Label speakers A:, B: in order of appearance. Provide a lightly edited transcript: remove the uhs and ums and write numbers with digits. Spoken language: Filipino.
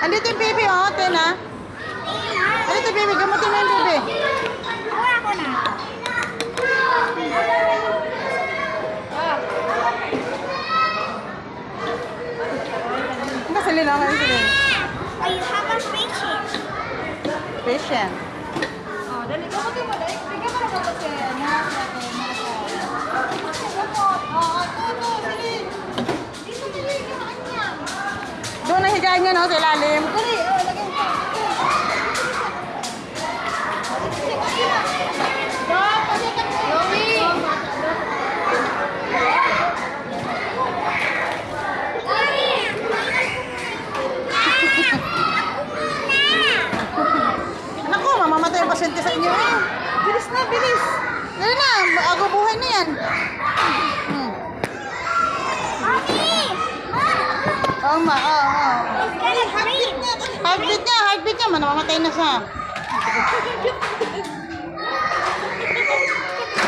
A: Andito yung baby, oh. Tena. Andito yung baby. Gamutin mo yung baby.
B: Kuha ko na.
A: Nasali lang kayo sila.
B: Oh, you have a patient.
A: Patient.
B: Oh, dali. Gamutin mo. Dali. Bigyan mo na ba kasi?
A: Doon ang higaan niya, no? Sa ilalim.
B: Dali. Oh, lagyan ko.
A: Naku, mamamatay ang pasyente sa inyo eh. Bilis na, bilis. Dali na, bago buhay na yan. Hmm. Oo, oo. Heartbeat niya, mamamatay na siya.